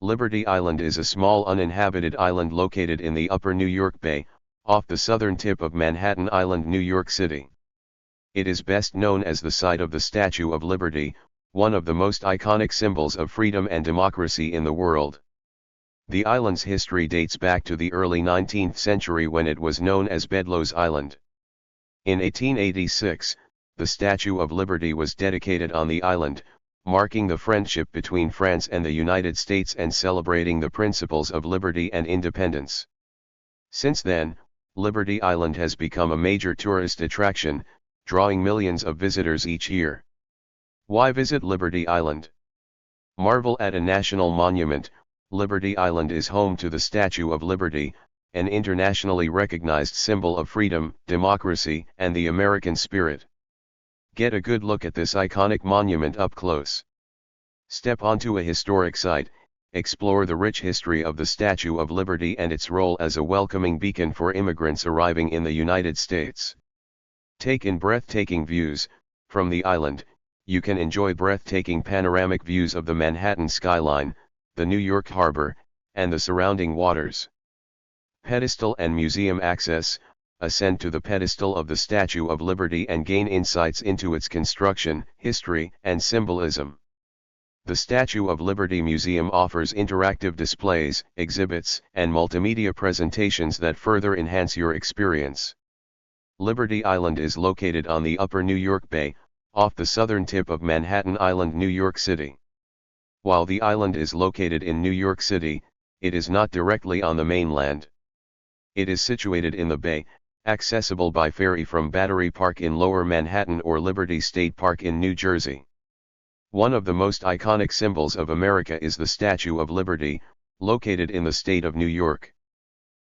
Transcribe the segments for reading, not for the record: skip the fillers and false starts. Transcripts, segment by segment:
Liberty Island is a small uninhabited island located in the upper New York Bay, off the southern tip of Manhattan Island, New York City. It is best known as the site of the Statue of Liberty, one of the most iconic symbols of freedom and democracy in the world. The island's history dates back to the early 19th century when it was known as Bedloe's Island. In 1886, the Statue of Liberty was dedicated on the island, marking the friendship between France and the United States and celebrating the principles of liberty and independence. Since then, Liberty Island has become a major tourist attraction, drawing millions of visitors each year. Why visit Liberty Island? Marvel at a national monument. Liberty Island is home to the Statue of Liberty, an internationally recognized symbol of freedom, democracy, and the American spirit. Get a good look at this iconic monument up close. Step onto a historic site, explore the rich history of the Statue of Liberty and its role as a welcoming beacon for immigrants arriving in the United States. Take in breathtaking views. From the island, you can enjoy breathtaking panoramic views of the Manhattan skyline, the New York harbor, and the surrounding waters. Pedestal and museum access. Ascend to the pedestal of the Statue of Liberty and gain insights into its construction, history, and symbolism. The Statue of Liberty Museum offers interactive displays, exhibits, and multimedia presentations that further enhance your experience. Liberty Island is located on the upper New York Bay, off the southern tip of Manhattan Island, New York City. While the island is located in New York City, it is not directly on the mainland. It is situated in the bay, accessible by ferry from Battery Park in Lower Manhattan or Liberty State Park in New Jersey. One of the most iconic symbols of America is the Statue of Liberty, located in the state of New York.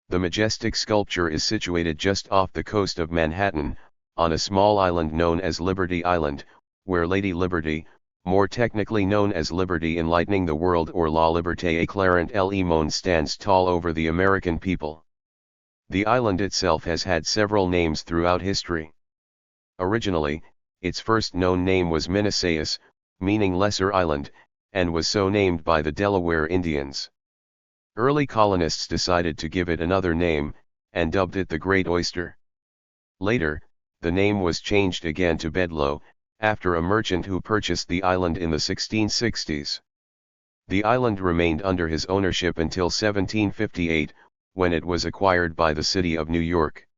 The majestic sculpture is situated just off the coast of Manhattan, on a small island known as Liberty Island, where Lady Liberty, more technically known as Liberty Enlightening the World or La Liberté éclairant le monde, stands tall over the American people. The island itself has had several names throughout history. Originally, its first known name was Minaseus, meaning lesser island, and was so named by the Delaware Indians. Early colonists decided to give it another name, and dubbed it the Great Oyster. Later, the name was changed again to Bedloe, after a merchant who purchased the island in the 1660s. The island remained under his ownership until 1758, when it was acquired by the city of New York.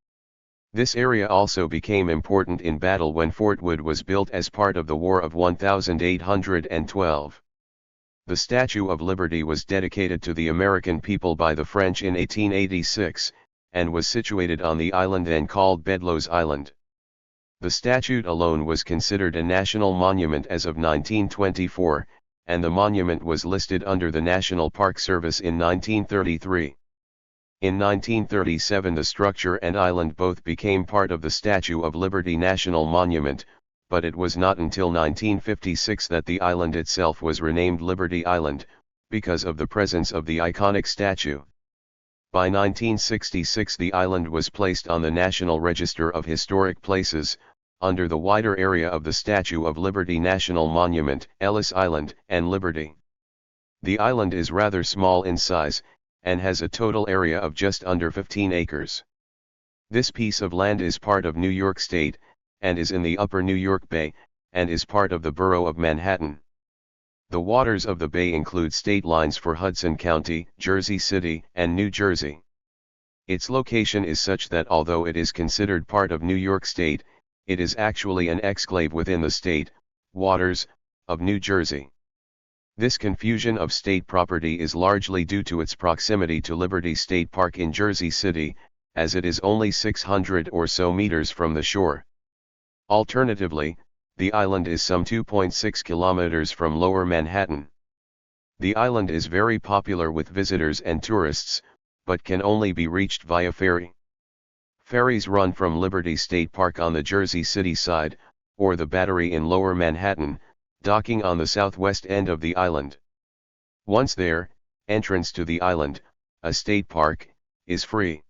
This area also became important in battle when Fort Wood was built as part of the War of 1812. The Statue of Liberty was dedicated to the American people by the French in 1886, and was situated on the island then called Bedloe's Island. The statue alone was considered a national monument as of 1924, and the monument was listed under the National Park Service in 1933. In 1937 the structure and island both became part of the Statue of Liberty National Monument, but it was not until 1956 that the island itself was renamed Liberty Island, because of the presence of the iconic statue. By 1966 the island was placed on the National Register of Historic Places, under the wider area of the Statue of Liberty National Monument, Ellis Island, and Liberty. The island is rather small in size, and has a total area of just under 15 acres. This piece of land is part of New York State, and is in the upper New York Bay, and is part of the borough of Manhattan. The waters of the bay include state lines for Hudson County, Jersey City, and New Jersey. Its location is such that although it is considered part of New York State, it is actually an exclave within the state, waters, of New Jersey. This confusion of state property is largely due to its proximity to Liberty State Park in Jersey City, as it is only 600 or so meters from the shore. Alternatively, the island is some 2.6 kilometers from Lower Manhattan. The island is very popular with visitors and tourists, but can only be reached via ferry. Ferries run from Liberty State Park on the Jersey City side, or the Battery in Lower Manhattan, docking on the southwest end of the island. Once there, entrance to the island, a state park, is free.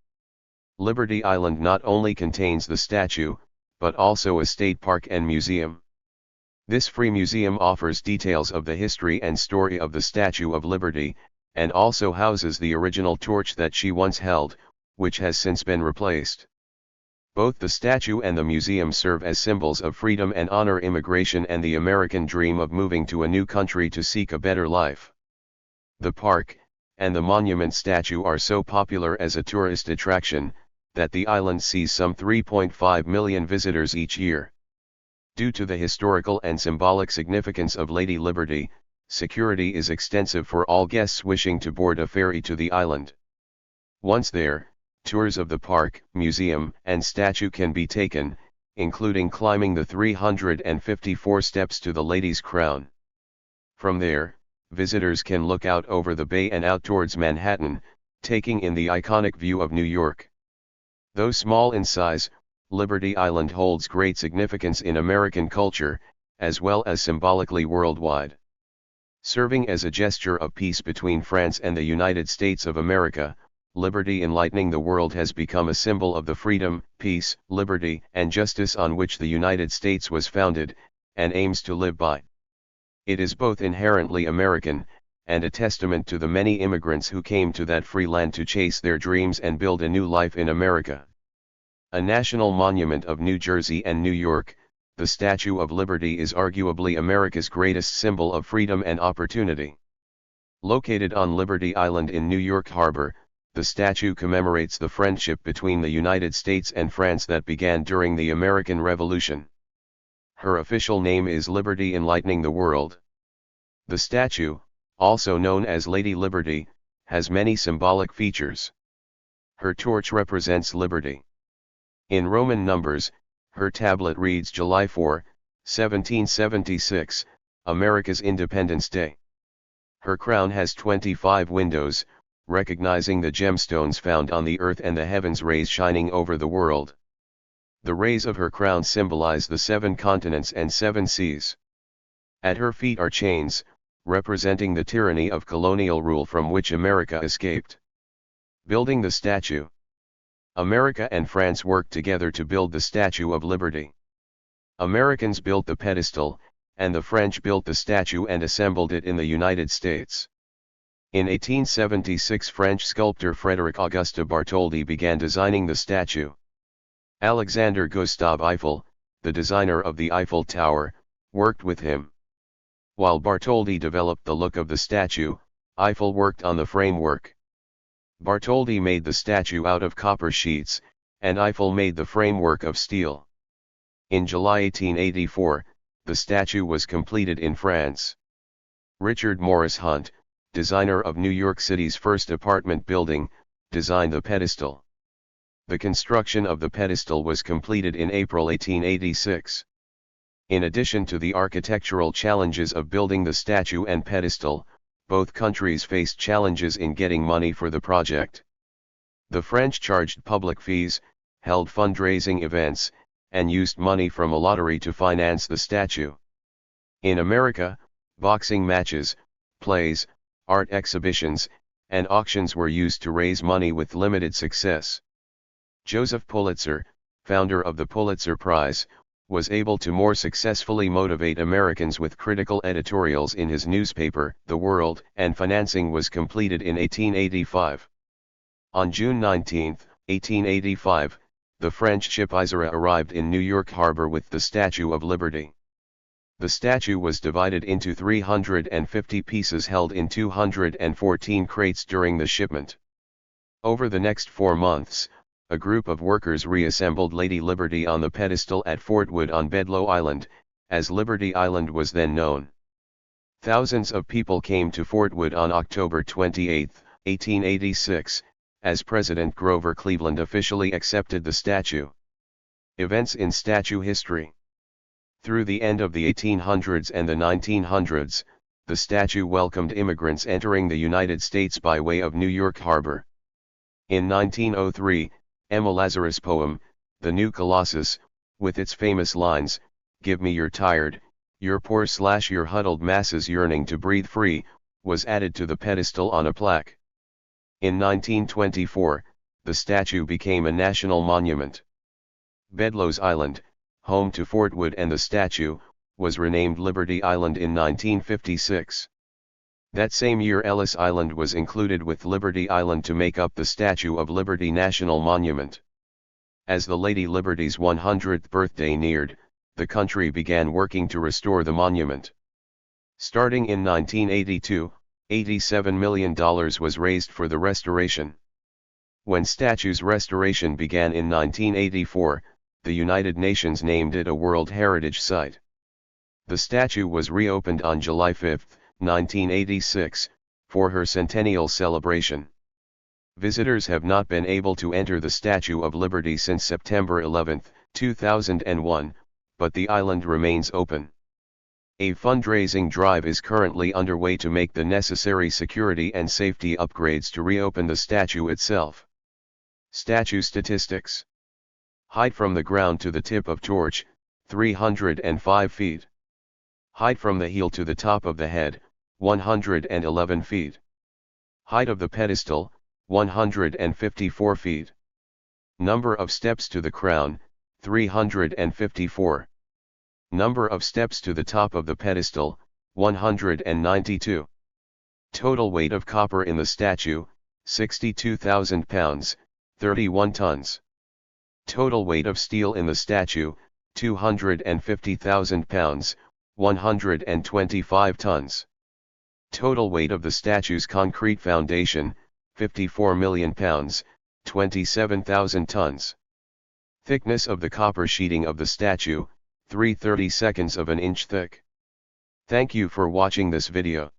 Liberty Island not only contains the statue, but also a state park and museum. This free museum offers details of the history and story of the Statue of Liberty, and also houses the original torch that she once held, which has since been replaced. Both the statue and the museum serve as symbols of freedom and honor immigration and the American dream of moving to a new country to seek a better life. The park, and the monument statue are so popular as a tourist attraction, that the island sees some 3.5 million visitors each year. Due to the historical and symbolic significance of Lady Liberty, security is extensive for all guests wishing to board a ferry to the island. Once there, tours of the park, museum, and statue can be taken, including climbing the 354 steps to the Lady's Crown. From there, visitors can look out over the bay and out towards Manhattan, taking in the iconic view of New York. Though small in size, Liberty Island holds great significance in American culture, as well as symbolically worldwide. Serving as a gesture of peace between France and the United States of America, Liberty Enlightening the World has become a symbol of the freedom, peace, liberty, and justice on which the United States was founded, and aims to live by. It is both inherently American, and a testament to the many immigrants who came to that free land to chase their dreams and build a new life in America. A national monument of New Jersey and New York, the Statue of Liberty is arguably America's greatest symbol of freedom and opportunity. Located on Liberty Island in New York Harbor, the statue commemorates the friendship between the United States and France that began during the American Revolution. Her official name is Liberty Enlightening the World. The statue, also known as Lady Liberty, has many symbolic features. Her torch represents liberty. In Roman numbers, her tablet reads July 4, 1776, America's Independence Day. Her crown has 25 windows, recognizing the gemstones found on the earth and the heavens rays shining over the world. The rays of her crown symbolize the 7 continents and 7 seas. At her feet are chains, representing the tyranny of colonial rule from which America escaped. Building the statue. America and France worked together to build the Statue of Liberty. Americans built the pedestal, and the French built the statue and assembled it in the United States. In 1876, French sculptor Frédéric Auguste Bartholdi began designing the statue. Alexander Gustave Eiffel, the designer of the Eiffel Tower, worked with him. While Bartholdi developed the look of the statue, Eiffel worked on the framework. Bartholdi made the statue out of copper sheets, and Eiffel made the framework of steel. In July 1884, the statue was completed in France. Richard Morris Hunt, designer of New York City's first apartment building, designed the pedestal. The construction of the pedestal was completed in April 1886. In addition to the architectural challenges of building the statue and pedestal, both countries faced challenges in getting money for the project. The French charged public fees, held fundraising events, and used money from a lottery to finance the statue. In America, boxing matches, plays, art exhibitions, and auctions were used to raise money with limited success. Joseph Pulitzer, founder of the Pulitzer Prize, was able to more successfully motivate Americans with critical editorials in his newspaper, The World, and financing was completed in 1885. On June 19, 1885, the French ship Isera arrived in New York Harbor with the Statue of Liberty. The statue was divided into 350 pieces held in 214 crates during the shipment. Over the next 4 months, a group of workers reassembled Lady Liberty on the pedestal at Fort Wood on Bedloe Island, as Liberty Island was then known. Thousands of people came to Fort Wood on October 28, 1886, as President Grover Cleveland officially accepted the statue. Events in statue history. Through the end of the 1800s and the 1900s, the statue welcomed immigrants entering the United States by way of New York Harbor. In 1903, Emma Lazarus' poem, The New Colossus, with its famous lines, "Give me your tired, your poor / your huddled masses yearning to breathe free," was added to the pedestal on a plaque. In 1924, the statue became a national monument. Bedloe's Island, home to Fort Wood and the statue, was renamed Liberty Island in 1956. That same year Ellis Island was included with Liberty Island to make up the Statue of Liberty National Monument. As the Lady Liberty's 100th birthday neared, the country began working to restore the monument. Starting in 1982, $87 million was raised for the restoration. When statue's restoration began in 1984, the United Nations named it a World Heritage Site. The statue was reopened on July 5, 1986, for her centennial celebration. Visitors have not been able to enter the Statue of Liberty since September 11, 2001, but the island remains open. A fundraising drive is currently underway to make the necessary security and safety upgrades to reopen the statue itself. Statue statistics. Height from the ground to the tip of torch, 305 feet. Height from the heel to the top of the head, 111 feet. Height of the pedestal, 154 feet. Number of steps to the crown, 354. Number of steps to the top of the pedestal, 192. Total weight of copper in the statue, 62,000 pounds, 31 tons. Total weight of steel in the statue, 250,000 pounds, 125 tons. Total weight of the statue's concrete foundation, 54 million pounds, 27,000 tons. Thickness of the copper sheeting of the statue, 3/32 of an inch thick. Thank you for watching this video.